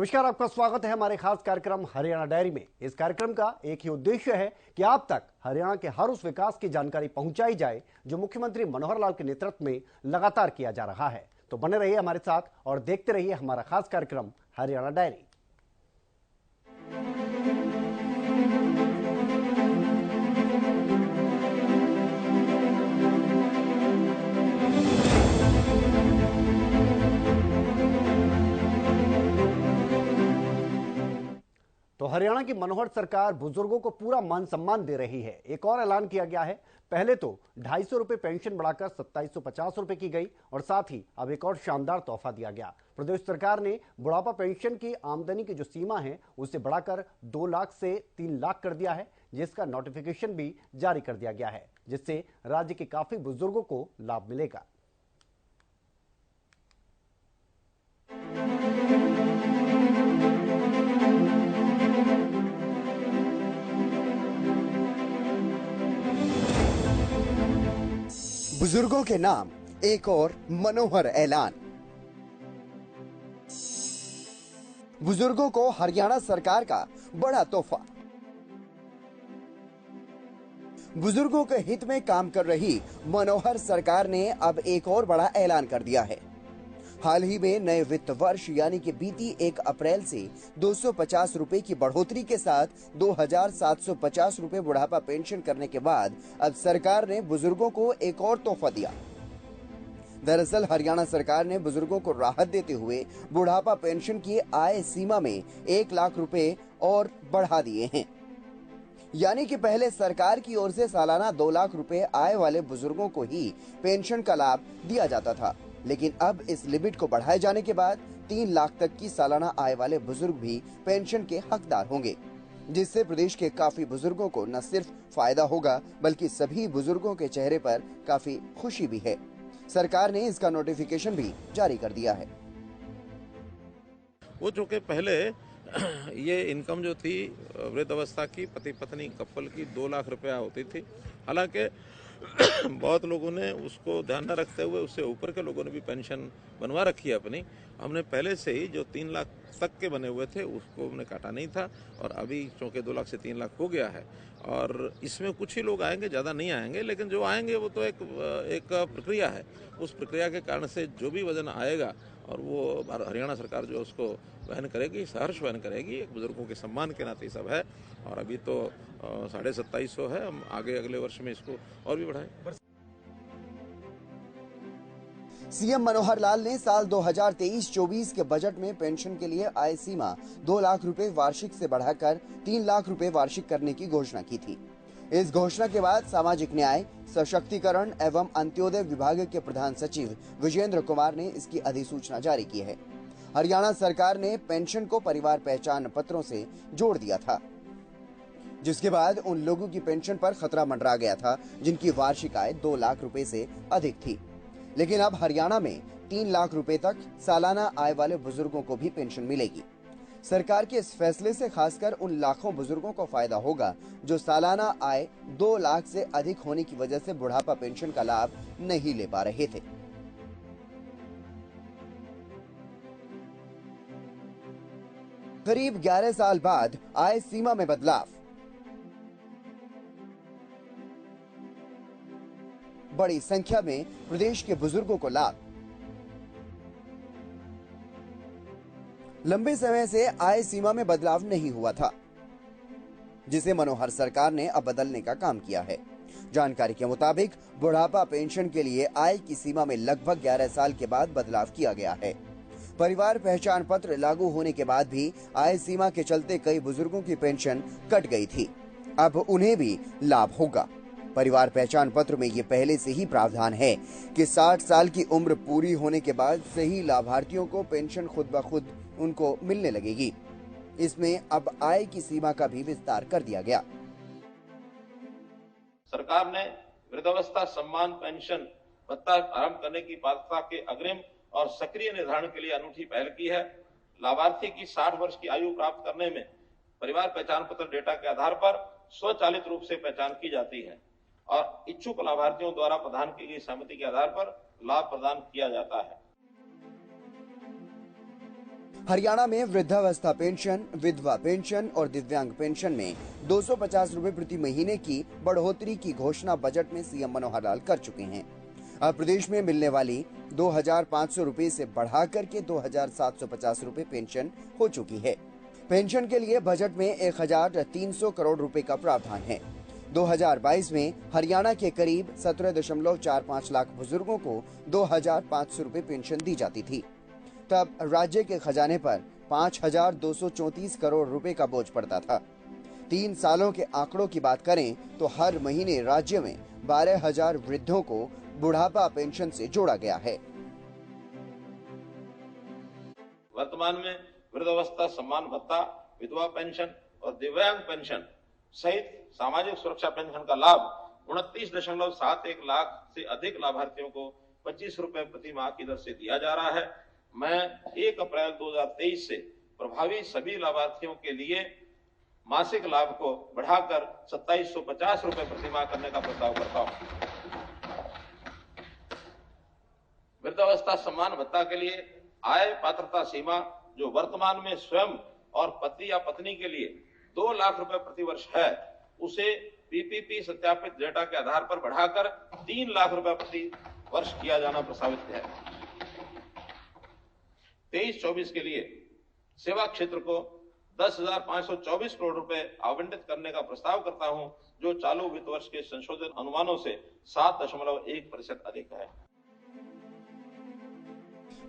नमस्कार, आपका स्वागत है हमारे खास कार्यक्रम हरियाणा डायरी में। इस कार्यक्रम का एक ही उद्देश्य है कि आप तक हरियाणा के हर उस विकास की जानकारी पहुंचाई जाए जो मुख्यमंत्री मनोहर लाल के नेतृत्व में लगातार किया जा रहा है। तो बने रहिए हमारे साथ और देखते रहिए हमारा खास कार्यक्रम हरियाणा डायरी। तो हरियाणा की मनोहर सरकार बुजुर्गों को पूरा मान सम्मान दे रही है। एक और ऐलान किया गया है। पहले तो 250 रुपए पेंशन बढ़ाकर 2750 रुपए की गई और साथ ही अब एक और शानदार तोहफा दिया गया। प्रदेश सरकार ने बुढ़ापा पेंशन की आमदनी की जो सीमा है उसे बढ़ाकर 2 लाख से 3 लाख कर दिया है, जिसका नोटिफिकेशन भी जारी कर दिया गया है, जिससे राज्य के काफी बुजुर्गों को लाभ मिलेगा। बुजुर्गों के नाम एक और मनोहर ऐलान। बुजुर्गों को हरियाणा सरकार का बड़ा तोहफा। बुजुर्गों के हित में काम कर रही मनोहर सरकार ने अब एक और बड़ा ऐलान कर दिया है। हाल ही में नए वित्त वर्ष यानी कि बीती 1 अप्रैल से 250 रुपए की बढ़ोतरी के साथ 2750 रुपए बुढ़ापा पेंशन करने के बाद अब सरकार ने बुजुर्गों को एक और तोहफा दिया। दरअसल हरियाणा सरकार ने बुजुर्गों को राहत देते हुए बुढ़ापा पेंशन की आय सीमा में 1 लाख रुपए और बढ़ा दिए हैं। यानी कि पहले सरकार की ओर से सालाना 2 लाख रुपए आय वाले बुजुर्गों को ही पेंशन का लाभ दिया जाता था, लेकिन अब इस लिमिट को बढ़ाए जाने के बाद 3 लाख तक की सालाना आय वाले बुजुर्ग भी पेंशन के हकदार होंगे, जिससे प्रदेश के काफी बुजुर्गों को न सिर्फ फायदा होगा बल्कि सभी बुजुर्गों के चेहरे पर काफी खुशी भी है। सरकार ने इसका नोटिफिकेशन भी जारी कर दिया है। वो जो कि पहले ये इनकम जो थी वृद्ध अवस्था की पति पत्नी कपल की 2 लाख रुपया होती थी। हालांकि बहुत लोगों ने उसको ध्यान न रखते हुए उससे ऊपर के लोगों ने भी पेंशन बनवा रखी है अपनी। हमने पहले से ही जो 3 लाख तक के बने हुए थे उसको हमने काटा नहीं था और अभी चूँकि 2 लाख से 3 लाख हो गया है और इसमें कुछ ही लोग आएंगे, ज़्यादा नहीं आएंगे, लेकिन जो आएंगे वो तो एक प्रक्रिया है। उस प्रक्रिया के कारण से जो भी वजन आएगा और वो हरियाणा सरकार जो उसको वहन करेगी, सहर्ष वहन करेगी। एक बुजुर्गों के सम्मान के नाते सब है और अभी तो 2750 है। हम आगे अगले वर्ष में इसको और भी बढ़ाएं। सीएम मनोहर लाल ने साल 2023-24 के बजट में पेंशन के लिए आय सीमा 2 लाख रुपए वार्षिक से बढ़ाकर 3 लाख रुपए वार्षिक करने की घोषणा की थी। इस घोषणा के बाद सामाजिक न्याय, सशक्तिकरण एवं अंत्योदय विभाग के प्रधान सचिव विजेंद्र कुमार ने इसकी अधिसूचना जारी की है। हरियाणा सरकार ने पेंशन को परिवार पहचान पत्रों से जोड़ दिया था, जिसके बाद उन लोगों की पेंशन पर खतरा मंडरा गया था जिनकी वार्षिक आय 2 लाख रुपए से अधिक थी। लेकिन अब हरियाणा में 3 लाख रुपए तक सालाना आय वाले बुजुर्गों को भी पेंशन मिलेगी। सरकार के इस फैसले से खासकर उन लाखों बुजुर्गों को फायदा होगा जो सालाना आय 2 लाख से अधिक होने की वजह से बुढ़ापा पेंशन का लाभ नहीं ले पा रहे थे। करीब 11 साल बाद आय सीमा में बदलाव। बड़ी संख्या में प्रदेश के बुजुर्गों को लाभ। लंबे समय से आय सीमा में बदलाव नहीं हुआ था, जिसे मनोहर सरकार ने अब बदलने का काम किया है। जानकारी के मुताबिक बुढ़ापा पेंशन के लिए आय की सीमा में लगभग 11 साल के बाद बदलाव किया गया है। परिवार पहचान पत्र लागू होने के बाद भी आय सीमा के चलते कई बुजुर्गों की पेंशन कट गई थी। अब उन्हें भी लाभ होगा। परिवार पहचान पत्र में ये पहले से ही प्रावधान है कि 60 साल की उम्र पूरी होने के बाद से ही लाभार्थियों को पेंशन खुद ब खुद उनको मिलने लगेगी। इसमें अब आय की सीमा का भी विस्तार कर दिया गया। सरकार ने वृद्धावस्था सम्मान पेंशन भत्ता आरंभ करने की पात्रता के अग्रिम और सक्रिय निर्धारण के लिए अनूठी पहल की है। लाभार्थी की 60 वर्ष की आयु प्राप्त करने में परिवार पहचान पत्र डेटा के आधार पर स्वचालित रूप से पहचान की जाती है और इच्छुक लाभार्थियों द्वारा प्रदान की गई सहमति के आधार पर लाभ प्रदान किया जाता है। हरियाणा में वृद्धावस्था पेंशन, विधवा पेंशन और दिव्यांग पेंशन में 250 रुपए प्रति महीने की बढ़ोतरी की घोषणा बजट में सीएम मनोहर लाल कर चुके हैं। अब प्रदेश में मिलने वाली 2,500 रुपए से बढ़ाकर के 2,750 रुपए पेंशन हो चुकी है। पेंशन के लिए बजट में 1,300 करोड़ रुपए का प्रावधान है। 2022 में हरियाणा के करीब 17.45 लाख बुजुर्गों को 2,500 रुपए पेंशन दी जाती थी। तब राज्य के खजाने पर 5,234 करोड़ रुपए का बोझ पड़ता था। 3 सालों के आंकड़ों की बात करें तो हर महीने राज्य में 12,000 वृद्धों को बुढ़ापा पेंशन से जोड़ा गया है। वर्तमान में वृद्धावस्था सम्मान भत्ता, विधवा पेंशन और दिव्यांग पेंशन सहित सामाजिक सुरक्षा पेंशन का लाभ 29.71 लाख से अधिक लाभार्थियों को 25 रुपए प्रति माह की दर से दिया जा रहा है। मैं 1 अप्रैल 2023 से प्रभावी सभी लाभार्थियों के लिए मासिक लाभ को बढ़ाकर 2750 रुपए प्रति माह करने का प्रस्ताव करता हूं। वृद्धावस्था सम्मान भत्ता के लिए आय पात्रता सीमा जो वर्तमान में स्वयं और पति या पत्नी के लिए 2 लाख रुपए प्रति वर्ष है, उसे पीपीपी सत्यापित डेटा के आधार पर बढ़ाकर 3 लाख रुपए प्रति वर्ष किया जाना प्रस्तावित है। 23-24 के लिए सेवा क्षेत्र को 10,524 करोड़ रुपए आवंटित करने का प्रस्ताव करता हूं, जो चालू वित्त वर्ष के संशोधित अनुमानों से 7.1% अधिक है।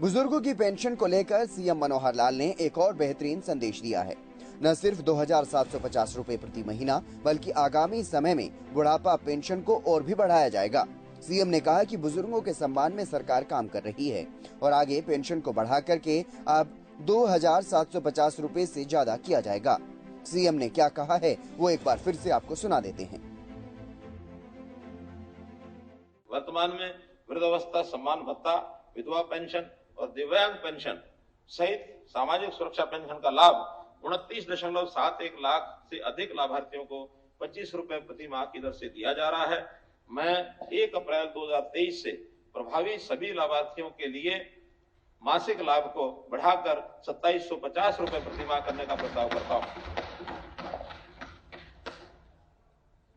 बुजुर्गों की पेंशन को लेकर सीएम मनोहर लाल ने एक और बेहतरीन संदेश दिया है। न सिर्फ 2,750 रुपए प्रति महीना, बल्कि आगामी समय में बुढ़ापा पेंशन को और भी बढ़ाया जाएगा। सीएम ने कहा कि बुजुर्गों के सम्मान में सरकार काम कर रही है और आगे पेंशन को बढ़ा करके अब 2,750 रुपए से ज्यादा किया जाएगा। सीएम ने क्या कहा है वो एक बार फिर से आपको सुना देते हैं। वर्तमान में वृद्धावस्था सम्मान भत्ता, विधवा पेंशन और दिव्यांग पेंशन सहित सामाजिक सुरक्षा पेंशन का लाभ 29.71 लाख से अधिक लाभार्थियों को 25 रुपए प्रति माह की दर से दिया जा रहा है। मैं 1 अप्रैल 2023 से प्रभावी सभी लाभार्थियों के लिए मासिक लाभ को बढ़ाकर 2750 रुपए प्रति माह करने का प्रस्ताव करता हूं।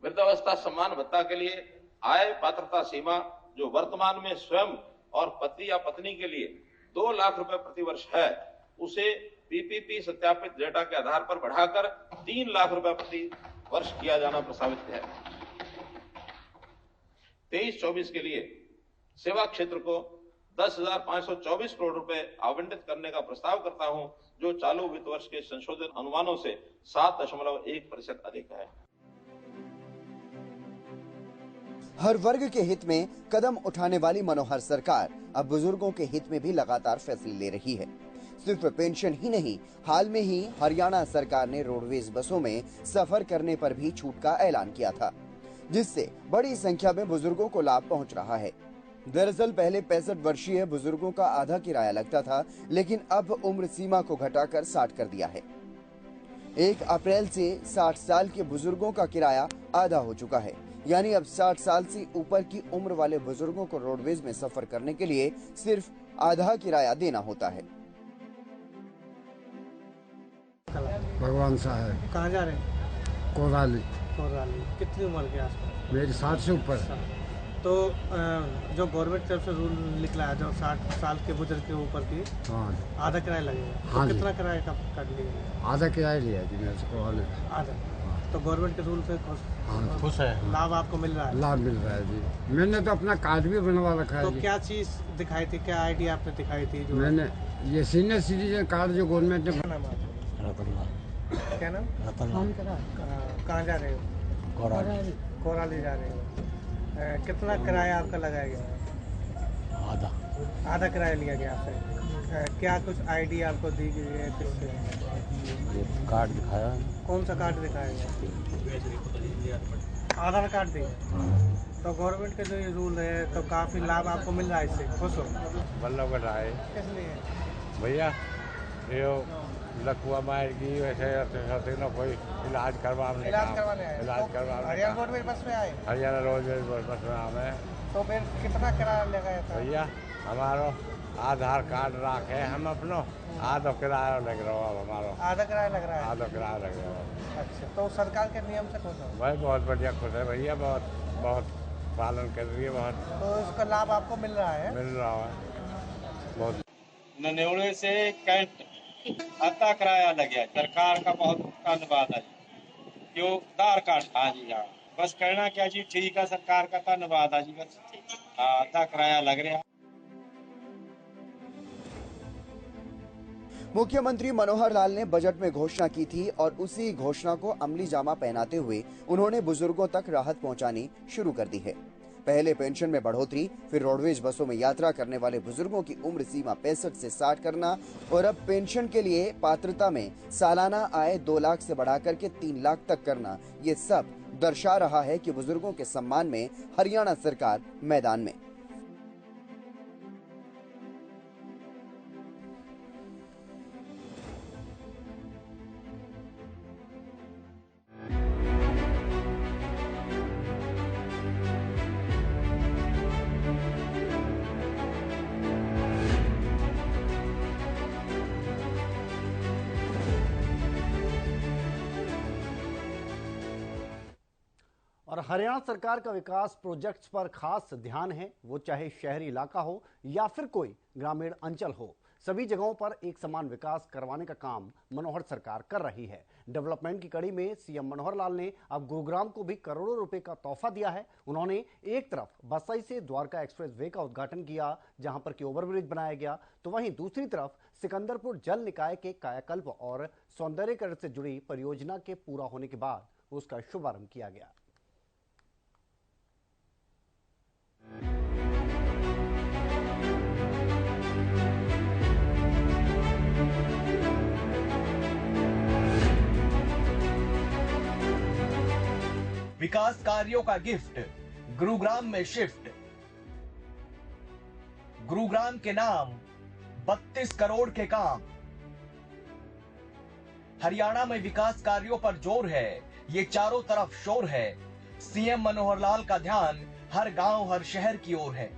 वृद्धावस्था सम्मान भत्ता के लिए आय पात्रता सीमा जो वर्तमान में स्वयं और पति या पत्नी के लिए 2 लाख रुपए प्रति वर्ष है, उसे पीपीपी सत्यापित डेटा के आधार पर बढ़ाकर 3 लाख रुपए प्रति वर्ष किया जाना प्रस्तावित है। 23-24 के लिए सेवा क्षेत्र को 10,524 करोड़ रुपए आवंटित करने का प्रस्ताव करता हूं, जो चालू वित्त वर्ष के संशोधित अनुमानों से 7.1% अधिक है। हर वर्ग के हित में कदम उठाने वाली मनोहर सरकार अब बुजुर्गों के हित में भी लगातार फैसले ले रही है। सिर्फ पेंशन ही नहीं, हाल में ही हरियाणा सरकार ने रोडवेज बसों में सफर करने पर भी छूट का ऐलान किया था, जिससे बड़ी संख्या में बुजुर्गों को लाभ पहुंच रहा है। दरअसल पहले 65 वर्षीय बुजुर्गों का आधा किराया लगता था, लेकिन अब उम्र सीमा को घटाकर 60 कर दिया है। 1 अप्रैल से 60 साल के बुजुर्गों का किराया आधा हो चुका है, यानी अब 60 साल से ऊपर की उम्र वाले बुजुर्गों को रोडवेज में सफर करने के लिए सिर्फ आधा किराया देना होता है। भगवान साहब कहाँ जा रहे हैं? कोराली। कितनी उम्र के आसपास? मेरी 60 से ऊपर। तो जो गवर्नमेंट तरफ से रूल निकला है, जो 60 साल के बुजुर्ग के ऊपर की हाँ आधा किराया लगेगा, हाँ तो जी। कितना किराया का काट लिया? आधा किराया लिया जी मेरे से कोराली। आधा। तो गवर्नमेंट के रूल से खुश है, लाभ आपको मिल रहा है? लाभ मिल रहा है जी। मैंने तो अपना कार्ड भी बनवा रखा है तो जी। क्या चीज़ दिखाई थी, क्या आईडी आपने दिखाई थी? जो मैंने ये सीनियर सिटीजन कार्ड जो गवर्नमेंट ने। क्या नाम है आपका? क्या नाम? कहाँ जा रहे हो? कोराली जा रहे हो। कितना किराया आपका लगाया गया? आधा किराया लिया गया आपसे। क्या कुछ आईडी आपको दी गई है? किससे? कार्ड दिखाया। कौन सा कार्ड दिखाया गया? आधार कार्ड दी। तो गवर्नमेंट के जो ये रूल है, तो काफ़ी लाभ आपको मिल रहा है इससे, खुश हो? बल्लभ रहा है इसलिए भैया, ये लकुआ मार की वैसे ना कोई इलाज करवाने आए। इलाज तो करवाने हरियाणा रोडवेज बस में आए, हरियाणा रोडवेज बस में आए। तो फिर कितना किराया लगाया था? भैया हमारो आधार कार्ड रखे हम अपनो आधो किराया लग रहा है हमारो आधा किराया लग रहा है। आधो किराया लग रहा है। अच्छा, तो सरकार के नियम से खुश हो? भाई बहुत बढ़िया खुश है भैया, बहुत बहुत पालन कर रही है, बहुत तो इसका लाभ आपको मिल रहा है? मिल रहा है बहुत। ननेवड़े से कैंट आधा किराया लग गया, सरकार का बहुत धन्यवाद है। जो आधार कार्ड था जी, हाँ बस कहना क्या जी, ठीक है, सरकार का धन्यवाद है जी, बस आधा किराया लग रहा। मुख्यमंत्री मनोहर लाल ने बजट में घोषणा की थी और उसी घोषणा को अमली जामा पहनाते हुए उन्होंने बुजुर्गों तक राहत पहुंचानी शुरू कर दी है। पहले पेंशन में बढ़ोतरी, फिर रोडवेज बसों में यात्रा करने वाले बुजुर्गों की उम्र सीमा 65 से 60 करना और अब पेंशन के लिए पात्रता में सालाना आय 2 लाख से बढ़ाकर के 3 लाख तक करना, ये सब दर्शा रहा है कि बुजुर्गों के सम्मान में हरियाणा सरकार मैदान में। और हरियाणा सरकार का विकास प्रोजेक्ट्स पर खास ध्यान है, वो चाहे शहरी इलाका हो या फिर कोई ग्रामीण अंचल हो, सभी जगहों पर एक समान विकास करवाने का काम मनोहर सरकार कर रही है। डेवलपमेंट की कड़ी में सीएम मनोहर लाल ने अब गुरुग्राम को भी करोड़ों रुपए का तोहफा दिया है। उन्होंने एक तरफ बसई से द्वारका एक्सप्रेस वे का उद्घाटन किया, जहां पर कि ओवरब्रिज बनाया गया, तो वहीं दूसरी तरफ सिकंदरपुर जल निकाय के कायाकल्प और सौंदर्यीकरण से जुड़ी परियोजना के पूरा होने के बाद उसका शुभारंभ किया गया। विकास कार्यों का गिफ्ट गुरुग्राम में शिफ्ट। गुरुग्राम के नाम 32 करोड़ के काम। हरियाणा में विकास कार्यों पर जोर है, ये चारों तरफ शोर है। सीएम मनोहर लाल का ध्यान हर गांव हर शहर की ओर है।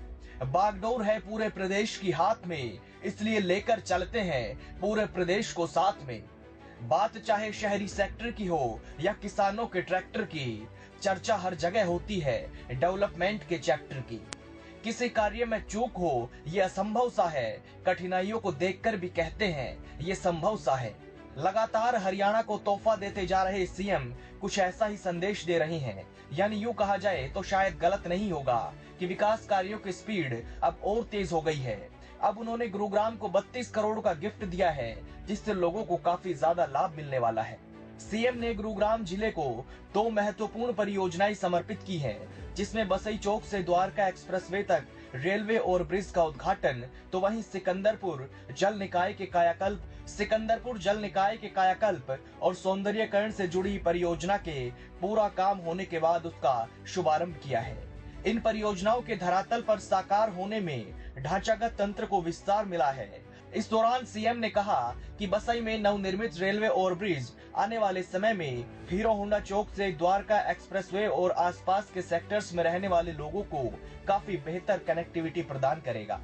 बागडोर है पूरे प्रदेश की हाथ में, इसलिए लेकर चलते हैं पूरे प्रदेश को साथ में। बात चाहे शहरी सेक्टर की हो या किसानों के ट्रैक्टर की, चर्चा हर जगह होती है डेवलपमेंट के चैप्टर की। किसी कार्य में चूक हो ये असंभव सा है, कठिनाइयों को देखकर भी कहते हैं ये संभव सा है। लगातार हरियाणा को तोहफा देते जा रहे सीएम कुछ ऐसा ही संदेश दे रहे हैं, यानी यूं कहा जाए तो शायद गलत नहीं होगा कि विकास कार्यों की स्पीड अब और तेज हो गई है। अब उन्होंने गुरुग्राम को 32 करोड़ का गिफ्ट दिया है, जिससे लोगों को काफी ज्यादा लाभ मिलने वाला है। सीएम ने गुरुग्राम जिले को 2 महत्वपूर्ण परियोजनाएं समर्पित की हैं, जिसमें बसई चौक से द्वारका एक्सप्रेसवे तक रेलवे और ब्रिज का उद्घाटन, तो वहीं सिकंदरपुर जल निकाय के कायाकल्प और सौंदर्यीकरण से जुड़ी परियोजना के पूरा काम होने के बाद उसका शुभारंभ किया है। इन परियोजनाओं के धरातल पर साकार होने में ढांचागत तंत्र को विस्तार मिला है। इस दौरान सीएम ने कहा कि बसई में नवनिर्मित रेलवे ओवरब्रिज आने वाले समय में हीरो होंडा चौक से द्वारका एक्सप्रेसवे और आसपास के सेक्टर्स में रहने वाले लोगों को काफी बेहतर कनेक्टिविटी प्रदान करेगा।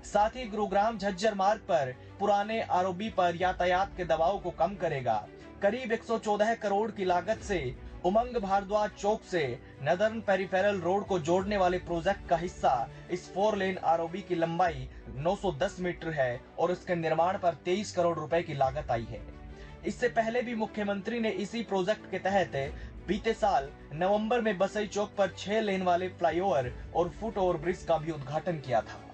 साथ ही गुरुग्राम झज्जर मार्ग पर पुराने आरओबी पर यातायात के दबाव को कम करेगा। करीब 114 करोड़ की लागत से उमंग भारद्वाज चौक से नदर्न पेरिफेरल रोड को जोड़ने वाले प्रोजेक्ट का हिस्सा इस 4 लेन आरओबी की लंबाई 910 मीटर है और इसके निर्माण पर 23 करोड़ रुपए की लागत आई है। इससे पहले भी मुख्यमंत्री ने इसी प्रोजेक्ट के तहत बीते साल नवंबर में बसई चौक पर 6 लेन वाले फ्लाईओवर और फुट ओवरब्रिज का भी उद्घाटन किया था।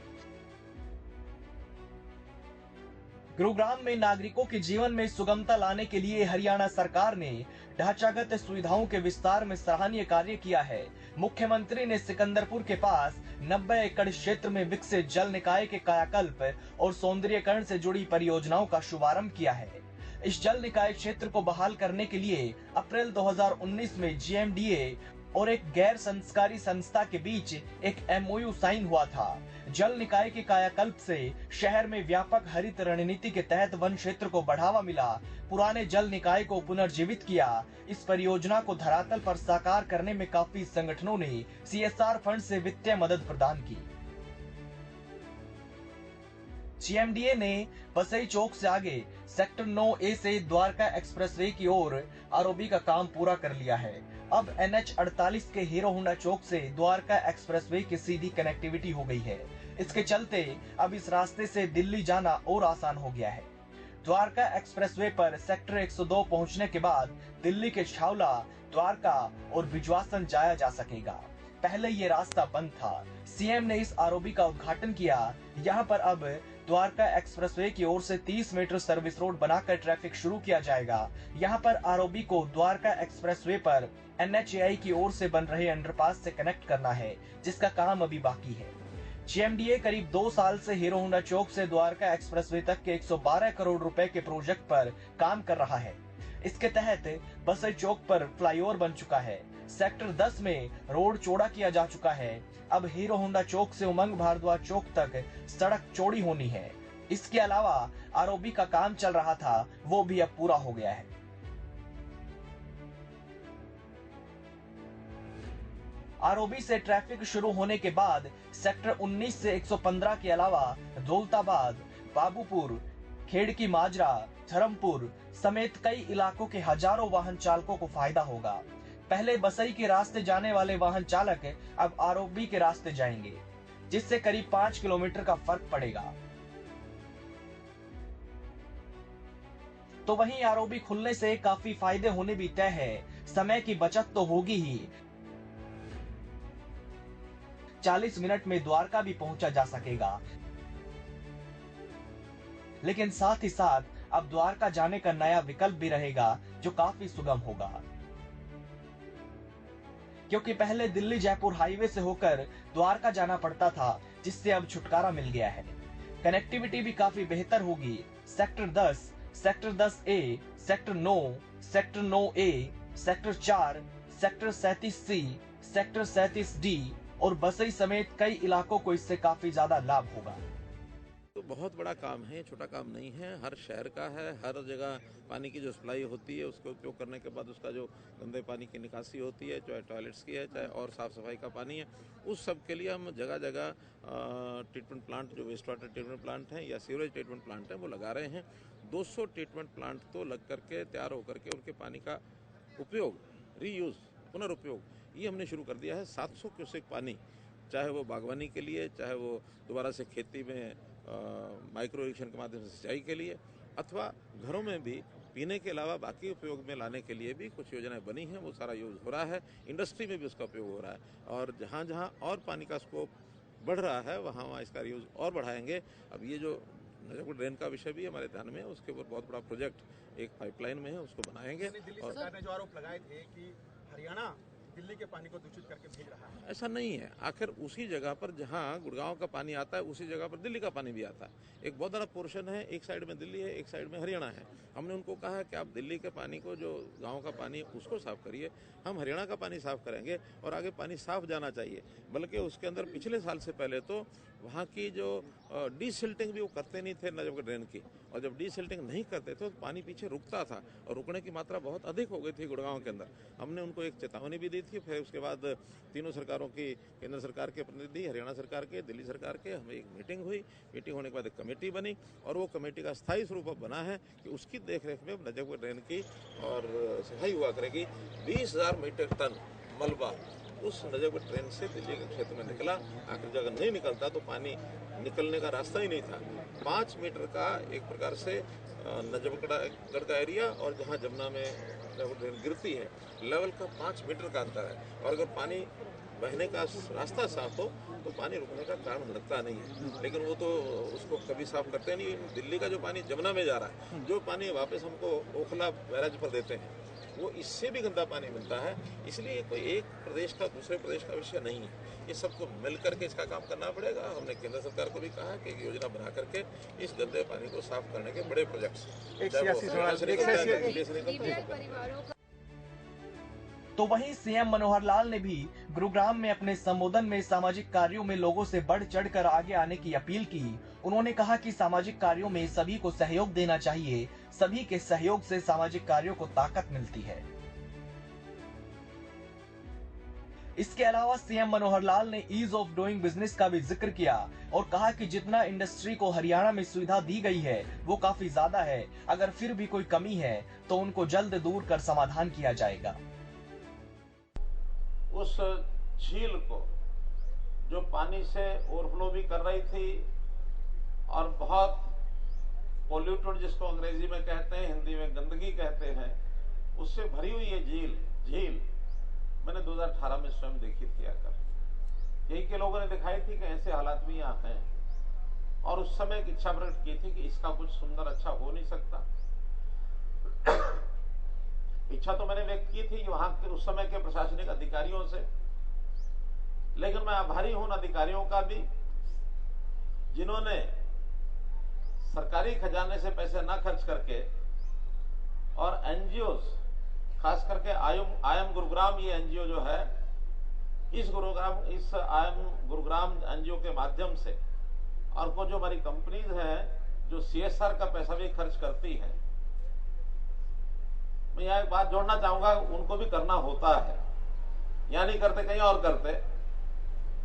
गुरुग्राम में नागरिकों के जीवन में सुगमता लाने के लिए हरियाणा सरकार ने ढांचागत सुविधाओं के विस्तार में सराहनीय कार्य किया है। मुख्यमंत्री ने सिकंदरपुर के पास 90 एकड़ क्षेत्र में विकसित जल निकाय के कायाकल्प और सौंदर्यीकरण से जुड़ी परियोजनाओं का शुभारंभ किया है। इस जल निकाय क्षेत्र को बहाल करने के लिए अप्रैल 2019 में GMDA और एक गैर संस्कारी संस्था के बीच एक MOU साइन हुआ था। जल निकाय के कायाकल्प से शहर में व्यापक हरित रणनीति के तहत वन क्षेत्र को बढ़ावा मिला, पुराने जल निकाय को पुनर्जीवित किया। इस परियोजना को धरातल पर साकार करने में काफी संगठनों ने CSR फंड से वित्तीय मदद प्रदान की। जीएमडीए ने बसई चौक से आगे सेक्टर 9A से द्वारका एक्सप्रेसवे की ओर आरओबी का काम पूरा कर लिया है। अब NH48 के हीरो होंडा चौक से द्वारका एक्सप्रेसवे की सीधी कनेक्टिविटी हो गई है। इसके चलते अब इस रास्ते से दिल्ली जाना और आसान हो गया है। द्वारका एक्सप्रेसवे पर सेक्टर 102 पहुंचने के बाद दिल्ली के छावला, द्वारका और बिजवासन जाया जा सकेगा। पहले ये रास्ता बंद था। सीएम ने इस आरओबी का उद्घाटन किया। यहाँ पर अब द्वारका एक्सप्रेसवे की ओर से 30 मीटर सर्विस रोड बनाकर ट्रैफिक शुरू किया जाएगा। यहाँ पर आरओबी को द्वारका एक्सप्रेसवे पर NHAI की ओर से बन रहे अंडरपास से कनेक्ट करना है, जिसका काम अभी बाकी है। जीएमडीए करीब 2 साल से हीरो होंडा चौक से द्वारका एक्सप्रेसवे तक के 112 करोड़ रुपए के प्रोजेक्ट पर काम कर रहा है। इसके तहत बसई चौक पर फ्लाईओवर बन चुका है। सेक्टर 10 में रोड चौड़ा किया जा चुका है। अब हीरो होंडा चौक से उमंग भारद्वाज चौक तक सड़क चौड़ी होनी है। इसके अलावा आरओबी का काम चल रहा था, वो भी अब पूरा हो गया है। आरओबी से ट्रैफिक शुरू होने के बाद सेक्टर 19 से 115 के अलावा दौलताबाद, बाबूपुर, खेड़की माजरा, धर्मपुर समेत कई इलाकों के हजारों वाहन चालकों को फायदा होगा। पहले बसई के रास्ते जाने वाले वाहन चालक अब आरओबी के रास्ते जाएंगे, जिससे करीब 5 किलोमीटर का फर्क पड़ेगा। तो वहीं आरओबी खुलने से काफी फायदे होने भी तय है। समय की बचत तो होगी ही, 40 मिनट में द्वारका भी पहुंचा जा सकेगा। लेकिन साथ ही साथ अब द्वारका जाने का नया विकल्प भी रहेगा, जो काफी सुगम होगा, क्योंकि पहले दिल्ली जयपुर हाईवे से होकर द्वारका जाना पड़ता था, जिससे अब छुटकारा मिल गया है। कनेक्टिविटी भी काफी बेहतर होगी। Sector 10, sector 10A, sector 9, sector 9A, sector 4, sector 37C, sector 37D और बसई समेत कई इलाकों को इससे काफी ज्यादा लाभ होगा। तो बहुत बड़ा काम है, छोटा काम नहीं है। हर शहर का है। हर जगह पानी की जो सप्लाई होती है, उसको उपयोग करने के बाद उसका जो गंदे पानी की निकासी होती है, चाहे टॉयलेट्स की है, चाहे और साफ सफाई का पानी है, उस सब के लिए हम जगह जगह ट्रीटमेंट प्लांट, जो वेस्ट वाटर ट्रीटमेंट प्लांट हैं या सीवरेज ट्रीटमेंट प्लांट हैं, वो लगा रहे हैं। 200 ट्रीटमेंट प्लांट तो लग करके तैयार होकर के उनके पानी का उपयोग, रीयूज, पुनरुपयोग, ये हमने शुरू कर दिया है। 700 क्यूसेक पानी, चाहे वो बागवानी के लिए, चाहे वो दोबारा से खेती में माइक्रो इरिगेशन के माध्यम से सिंचाई के लिए, अथवा घरों में भी पीने के अलावा बाकी उपयोग में लाने के लिए भी कुछ योजनाएं बनी हैं। वो सारा यूज हो रहा है। इंडस्ट्री में भी उसका उपयोग हो रहा है, और जहाँ जहाँ और पानी का स्कोप बढ़ रहा है, वहाँ वहाँ इसका यूज और बढ़ाएंगे। अब ये जो नजफगढ़ ड्रेन का विषय भी हमारे ध्यान में है, उसके ऊपर बहुत बड़ा प्रोजेक्ट एक पाइपलाइन में है, उसको बनाएंगे। दिल्ली सरकार ने जो आरोप लगाए थे कि हरियाणा दिल्ली के पानी को दूषित करके भेज रहा है, ऐसा नहीं है। आखिर उसी जगह पर जहां गुड़गांव का पानी आता है, उसी जगह पर दिल्ली का पानी भी आता है। एक बहुत बड़ा पोर्शन है, एक साइड में दिल्ली है, एक साइड में हरियाणा है। हमने उनको कहा है कि आप दिल्ली के पानी को, जो गांव का पानी है, उसको साफ करिए, हम हरियाणा का पानी साफ करेंगे, और आगे पानी साफ जाना चाहिए। बल्कि उसके अंदर पिछले साल से पहले तो वहाँ की जो डीसिल्टिंग भी वो करते नहीं थे नजफगढ़ ड्रेन की, और जब डीसिल्टिंग नहीं करते थे तो पानी पीछे रुकता था, और रुकने की मात्रा बहुत अधिक हो गई थी गुड़गांव के अंदर। हमने उनको एक चेतावनी भी दी थी। फिर उसके बाद तीनों सरकारों की, केंद्र सरकार के प्रतिनिधि, हरियाणा सरकार के, दिल्ली सरकार के, हमें एक मीटिंग हुई। मीटिंग होने के बाद एक कमेटी बनी, और वो कमेटी का स्थायी स्वरूप अब बना है कि उसकी देखरेख में नजफगढ़ ड्रेन की और सफाई हुआ करेगी। 20,000 मीट्रिक टन मलबा उस नजफगढ़ ट्रेन से दिल्ली के क्षेत्र में निकला। आखिर जगह नहीं निकलता तो पानी निकलने का रास्ता ही नहीं था। 5 मीटर का एक प्रकार से नजफगढ़ का एरिया, और जहाँ जमुना में नजफगढ़ ट्रेन गिरती है, लेवल का 5 मीटर का अंतर है। और अगर पानी बहने का रास्ता साफ हो तो पानी रुकने का कारण लगता नहीं है। लेकिन वो तो उसको कभी साफ करते नहीं। दिल्ली का जो पानी जमुना में जा रहा है, जो पानी वापस हमको ओखला बैराज पर देते हैं, वो इससे भी गंदा पानी मिलता है। इसलिए कोई एक प्रदेश का दूसरे प्रदेश का विषय नहीं है। ये सबको मिल करके इसका काम करना पड़ेगा। हमने केंद्र सरकार को भी कहा कि एक योजना बना करके इस गंदे पानी को साफ करने के बड़े प्रोजेक्ट्स, तो वहीं सीएम मनोहर लाल ने भी गुरुग्राम में अपने संबोधन में सामाजिक कार्यों में लोगों से बढ़ चढ़कर आगे आने की अपील की। उन्होंने कहा कि सामाजिक कार्यों में सभी को सहयोग देना चाहिए। सभी के सहयोग से सामाजिक कार्यों को ताकत मिलती है। इसके अलावा सीएम मनोहर लाल ने ईज ऑफ डूइंग बिजनेस का भी जिक्र किया और कहा कि जितना इंडस्ट्री को हरियाणा में सुविधा दी गई है वो काफी ज्यादा है। अगर फिर भी कोई कमी है तो उनको जल्द दूर कर समाधान किया जाएगा। उस झील को जो पानी से ओवरफ्लो भी कर रही थी और बहुत पोल्यूटेड, जिसको अंग्रेजी में कहते हैं, हिंदी में गंदगी कहते हैं, उससे भरी हुई ये झील मैंने 2018 में स्वयं देखी थी आकर। यही के लोगों ने दिखाई थी कि ऐसे हालात भी यहाँ हैं और उस समय एक इच्छा प्रकट की थी कि इसका कुछ सुंदर अच्छा हो नहीं सकता। इच्छा तो मैंने व्यक्त की थी वहां के उस समय के प्रशासनिक अधिकारियों से, लेकिन मैं आभारी हूं उन अधिकारियों का भी जिन्होंने सरकारी खजाने से पैसे ना खर्च करके और एनजीओ, खास करके आयम गुरुग्राम, ये एनजीओ जो है, इस आयम गुरुग्राम एनजीओ के माध्यम से और को जो हमारी कंपनीज हैं जो सीएसआर का पैसा भी खर्च करती हैं, मैं यहाँ एक बात जोड़ना चाहूंगा, उनको भी करना होता है, यहाँ नहीं करते कहीं और करते,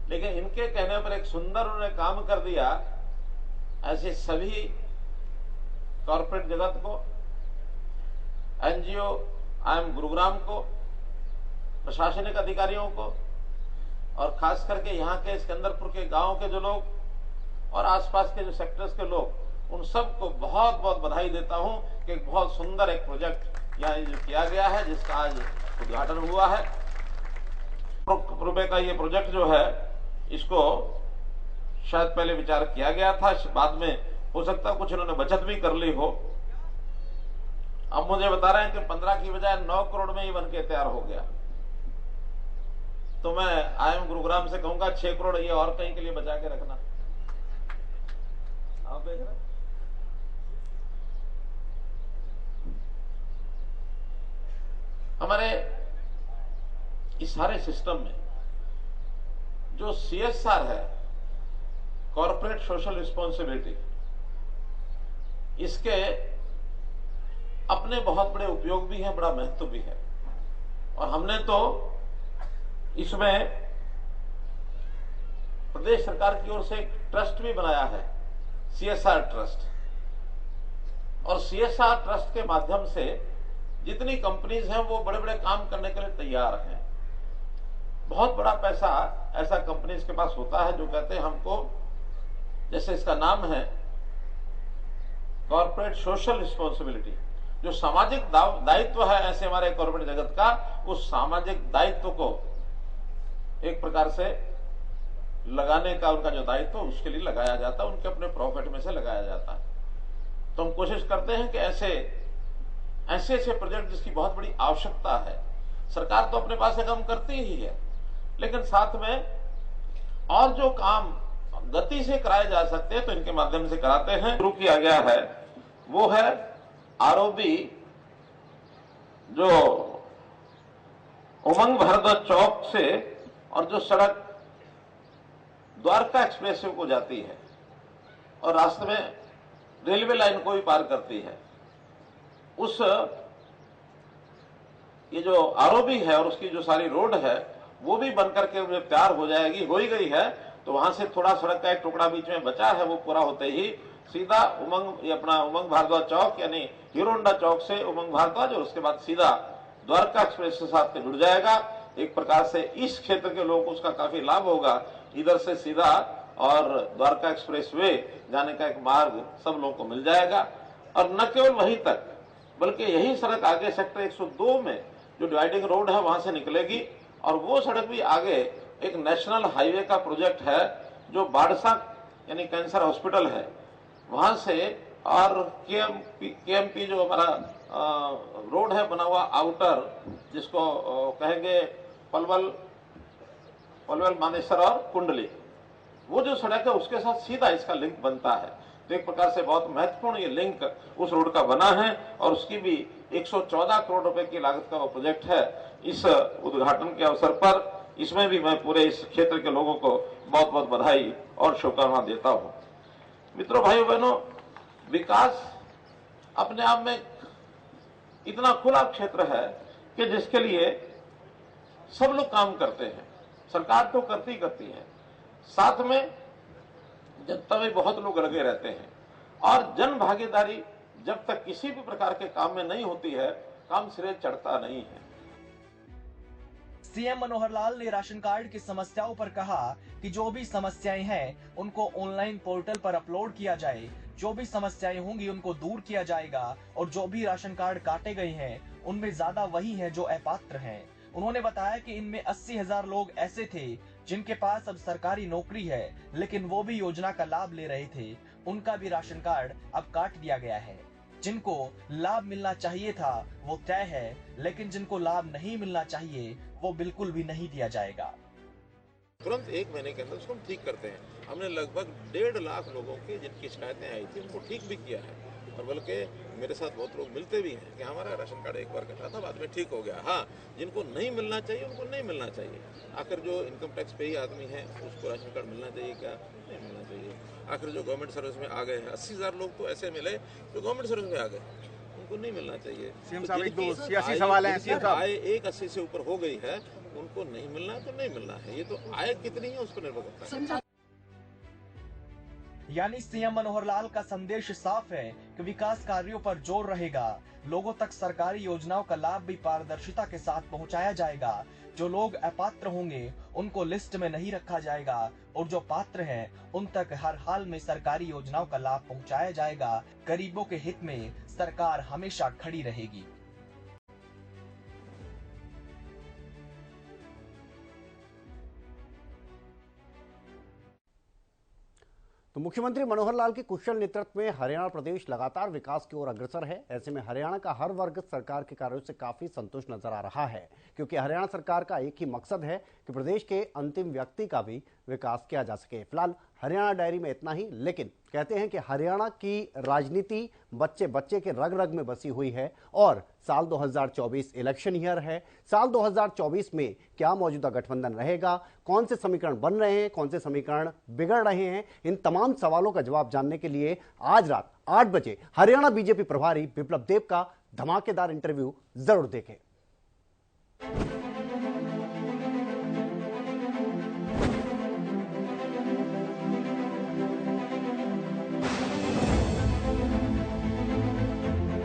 लेकिन इनके कहने पर एक सुंदर उन्होंने काम कर दिया। ऐसे सभी कॉर्पोरेट जगत को, एनजीओ आयम गुरुग्राम को, प्रशासनिक अधिकारियों को और खास करके यहाँ के सिकंदरपुर के गांव के जो लोग और आसपास के जो सेक्टर्स के लोग, उन सबको बहुत बहुत बधाई देता हूं कि एक बहुत सुंदर एक प्रोजेक्ट यहाँ जो किया गया है, जिसका आज उद्घाटन हुआ है। रुपए का ये प्रोजेक्ट जो है, इसको शायद पहले विचार किया गया था, बाद में हो सकता है कुछ इन्होंने बचत भी कर ली हो। अब मुझे बता रहे हैं कि 15 की बजाय 9 करोड़ में ही बन के तैयार हो गया। तो मैं आयम गुरुग्राम से कहूंगा 6 करोड़ ये और कहीं के लिए बचा के रखना। आप देख रहे हैं हमारे इस सारे सिस्टम में जो सीएसआर है, कॉर्पोरेट सोशल रिस्पॉन्सिबिलिटी, इसके अपने बहुत बड़े उपयोग भी हैं, बड़ा महत्व भी है। और हमने तो इसमें प्रदेश सरकार की ओर से एक ट्रस्ट भी बनाया है, सीएसआर ट्रस्ट, और सीएसआर ट्रस्ट के माध्यम से जितनी कंपनीज हैं वो बड़े बड़े काम करने के लिए तैयार हैं। बहुत बड़ा पैसा ऐसा कंपनीज के पास होता है जो कहते हैं हमको, जैसे इसका नाम है कॉर्पोरेट सोशल रिस्पॉन्सिबिलिटी, जो सामाजिक दायित्व है ऐसे हमारे कॉर्पोरेट जगत का, उस सामाजिक दायित्व को एक प्रकार से लगाने का उनका जो दायित्व उसके लिए लगाया जाता है, उनके अपने प्रॉफिट में से लगाया जाता है। तो हम कोशिश करते हैं कि ऐसे प्रोजेक्ट जिसकी बहुत बड़ी आवश्यकता है, सरकार तो अपने पास से काम करती ही है, लेकिन साथ में और जो काम गति से कराए जा सकते हैं तो इनके माध्यम से कराते हैं। शुरू किया गया है वो है आरओबी, जो उमंग भारद्वाज चौक से और जो सड़क द्वारका एक्सप्रेस को जाती है और रास्ते में रेलवे लाइन को भी पार करती है, उस ये जो आरओबी है और उसकी जो सारी रोड है वो भी बनकर के तैयार हो जाएगी, हो ही गई है। तो वहां से थोड़ा सड़क का एक टुकड़ा बीच में बचा है, वो पूरा होते ही सीधा उमंग भारद्वाज चौक यानी हीरो होंडा चौक से उमंग भारद्वाज और उसके बाद सीधा द्वारका एक्सप्रेस के साथ जुड़ जाएगा। एक प्रकार से इस क्षेत्र के लोगों को उसका काफी लाभ होगा, इधर से सीधा और द्वारका एक्सप्रेस वे जाने का एक मार्ग सब लोगों को मिल जाएगा। और न केवल वहीं तक, बल्कि यही सड़क आगे सेक्टर 102 में जो डिवाइडिंग रोड है वहां से निकलेगी और वो सड़क भी आगे एक नेशनल हाईवे का प्रोजेक्ट है जो बाड़सा यानी कैंसर हॉस्पिटल है वहां से, और केएमपी जो हमारा रोड है बना हुआ आउटर, जिसको कहेंगे पलवल मानेसर और कुंडली, वो जो सड़क है उसके साथ सीधा इसका लिंक बनता है। तो एक प्रकार से बहुत महत्वपूर्ण ये लिंक उस रोड का बना है और उसकी भी 114 करोड़ रुपए की लागत का वो प्रोजेक्ट है। इस उद्घाटन के अवसर पर इसमें भी मैं पूरे इस क्षेत्र के लोगों को बहुत बहुत बधाई और शुभकामना देता हूं। मित्रों, भाइयों बहनों, विकास अपने आप में इतना खुला क्षेत्र है कि जिसके लिए सब लोग काम करते हैं। सरकार तो करती है, साथ में जनता में बहुत लोग लगे रहते हैं और जन भागीदारी जब तक किसी भी प्रकार के काम में नहीं होती है, काम सिरे चढ़ता नहीं है। सीएम मनोहर लाल ने राशन कार्ड की समस्याओं पर कहा कि जो भी समस्याएं हैं उनको ऑनलाइन पोर्टल पर अपलोड किया जाए, जो भी समस्याएं होंगी उनको दूर किया जाएगा और जो भी राशन कार्ड काटे गए हैं उनमें ज्यादा वही हैं जो अपात्र हैं। उन्होंने बताया कि इनमें 80,000 लोग ऐसे थे जिनके पास अब सरकारी नौकरी है लेकिन वो भी योजना का लाभ ले रहे थे, उनका भी राशन कार्ड अब काट दिया गया है। जिनको लाभ मिलना चाहिए था वो तय है, लेकिन जिनको लाभ नहीं मिलना चाहिए वो बिल्कुल भी नहीं दिया जाएगा। तुरंत 1 महीने के अंदर उसको हम ठीक करते हैं। हमने लगभग 1.5 लाख लोगों की जिनकी शिकायतें आई थी उनको ठीक भी किया है और बल्कि मेरे साथ बहुत लोग मिलते भी हैं कि हमारा राशन कार्ड एक बार कटा था, बाद में ठीक हो गया। हाँ, जिनको नहीं मिलना चाहिए उनको नहीं मिलना चाहिए। आखिर जो इनकम टैक्स पे ही आदमी है उसको राशन कार्ड मिलना चाहिए क्या? नहीं मिलना चाहिए। आखिर जो गवर्नमेंट सर्विस में आ गए हैं 80,000 लोग तो ऐसे मिले जो गवर्नमेंट सर्विस में आ गए, उनको नहीं मिलना चाहिए। सीएम साहब एक 280 सवाल है। सीएम साहब आय 180 से ऊपर हो गई है, उनको नहीं मिलना है तो नहीं मिलना है। ये तो आय कितनी है उस पर निर्भर करता है। यानी सीएम मनोहर लाल का संदेश साफ है कि विकास कार्यों पर जोर रहेगा, लोगों तक सरकारी योजनाओं का लाभ भी पारदर्शिता के साथ पहुंचाया जाएगा। जो लोग अपात्र होंगे उनको लिस्ट में नहीं रखा जाएगा और जो पात्र हैं उन तक हर हाल में सरकारी योजनाओं का लाभ पहुंचाया जाएगा। गरीबों के हित में सरकार हमेशा खड़ी रहेगी। तो मुख्यमंत्री मनोहर लाल के कुशल नेतृत्व में हरियाणा प्रदेश लगातार विकास की ओर अग्रसर है। ऐसे में हरियाणा का हर वर्ग सरकार के कार्यों से काफी संतुष्ट नजर आ रहा है, क्योंकि हरियाणा सरकार का एक ही मकसद है कि प्रदेश के अंतिम व्यक्ति का भी विकास किया जा सके। फिलहाल हरियाणा डायरी में इतना ही, लेकिन कहते हैं कि हरियाणा की राजनीति बच्चे बच्चे के रग रग में बसी हुई है और साल 2024 इलेक्शन ईयर है। साल 2024 में क्या मौजूदा गठबंधन रहेगा, कौन से समीकरण बन रहे हैं, कौन से समीकरण बिगड़ रहे हैं, इन तमाम सवालों का जवाब जानने के लिए आज रात 8 बजे हरियाणा बीजेपी प्रभारी बिप्लब देब का धमाकेदार इंटरव्यू जरूर देखें।